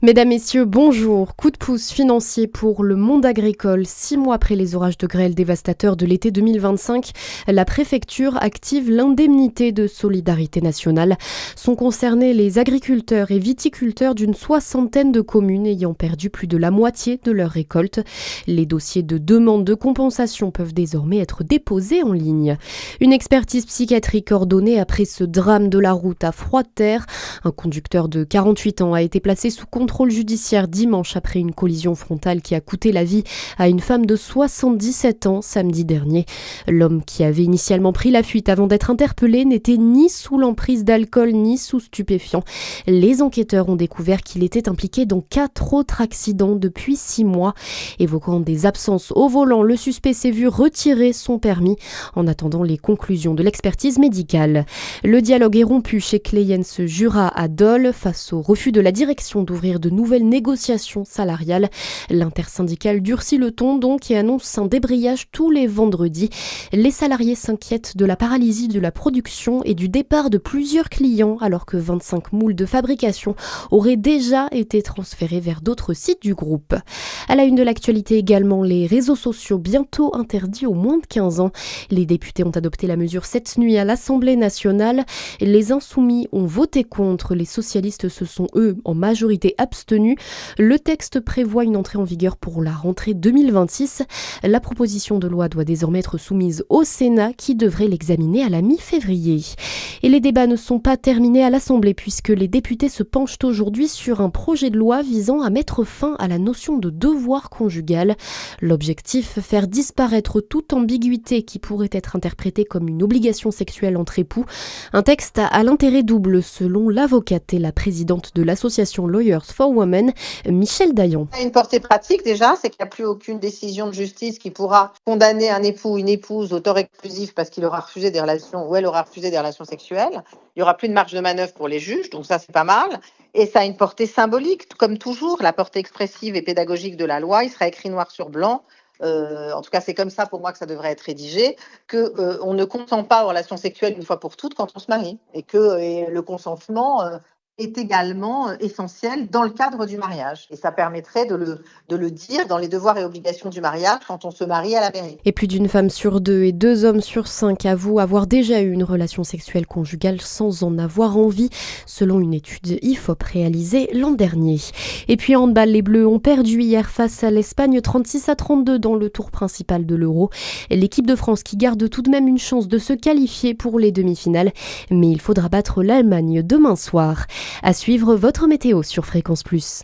Mesdames, Messieurs, bonjour. Coup de pouce financier pour le monde agricole. 6 mois après les orages de grêle dévastateurs de l'été 2025, la préfecture active l'indemnité de solidarité nationale. Sont concernés les agriculteurs et viticulteurs d'une 60aine de communes ayant perdu plus de la moitié de leur récolte. Les dossiers de demande de compensation peuvent désormais être déposés en ligne. Une expertise psychiatrique ordonnée après ce drame de la route à Froide-Terre. Un conducteur de 48 ans a été placé sous contrôle judiciaire dimanche après une collision frontale qui a coûté la vie à une femme de 77 ans samedi dernier. L'homme qui avait initialement pris la fuite avant d'être interpellé n'était ni sous l'emprise d'alcool ni sous stupéfiants. Les enquêteurs ont découvert qu'il était impliqué dans 4 autres accidents depuis 6 mois. Évoquant des absences au volant, le suspect s'est vu retirer son permis en attendant les conclusions de l'expertise médicale. Le dialogue est rompu chez Clayens Jura à Dole face au refus de la direction d'ouvrir de nouvelles négociations salariales. L'intersyndicale durcit le ton donc et annonce un débrayage tous les vendredis. Les salariés s'inquiètent de la paralysie de la production et du départ de plusieurs clients alors que 25 moules de fabrication auraient déjà été transférés vers d'autres sites du groupe. À la une de l'actualité également, les réseaux sociaux bientôt interdits aux moins de 15 ans. Les députés ont adopté la mesure cette nuit à l'Assemblée nationale. Les insoumis ont voté contre. Les socialistes se sont, eux, en majorité abstenus. Le texte prévoit une entrée en vigueur pour la rentrée 2026. La proposition de loi doit désormais être soumise au Sénat qui devrait l'examiner à la mi-février. Et les débats ne sont pas terminés à l'Assemblée puisque les députés se penchent aujourd'hui sur un projet de loi visant à mettre fin à la notion de devoir conjugal. L'objectif, faire disparaître toute ambiguïté qui pourrait être interprétée comme une obligation sexuelle entre époux. Un texte à l'intérêt double selon l'avocate et la présidente de l'association Lawyers for Women, Michèle Dayan. Une portée pratique déjà, c'est qu'il n'y a plus aucune décision de justice qui pourra condamner un époux ou une épouse au tort exclusif parce qu'il aura refusé des relations ou elle aura refusé des relations sexuelles. Il n'y aura plus de marge de manœuvre pour les juges, donc ça c'est pas mal. Et ça a une portée symbolique, comme toujours, la portée expressive et pédagogique de la loi, il sera écrit noir sur blanc. En tout cas, c'est comme ça pour moi que ça devrait être rédigé, qu'on ne consent pas aux relations sexuelles une fois pour toutes quand on se marie et que le consentement est également essentiel dans le cadre du mariage. Et ça permettrait de le dire dans les devoirs et obligations du mariage quand on se marie à la mairie. Et plus d'une femme sur 2 et 2 hommes sur 5 avouent avoir déjà eu une relation sexuelle conjugale sans en avoir envie, selon une étude IFOP réalisée l'an dernier. Et puis en handball, les Bleus ont perdu hier face à l'Espagne 36-32 dans le tour principal de l'Euro. L'équipe de France qui garde tout de même une chance de se qualifier pour les demi-finales, mais il faudra battre l'Allemagne demain soir. À suivre votre météo sur Fréquence Plus.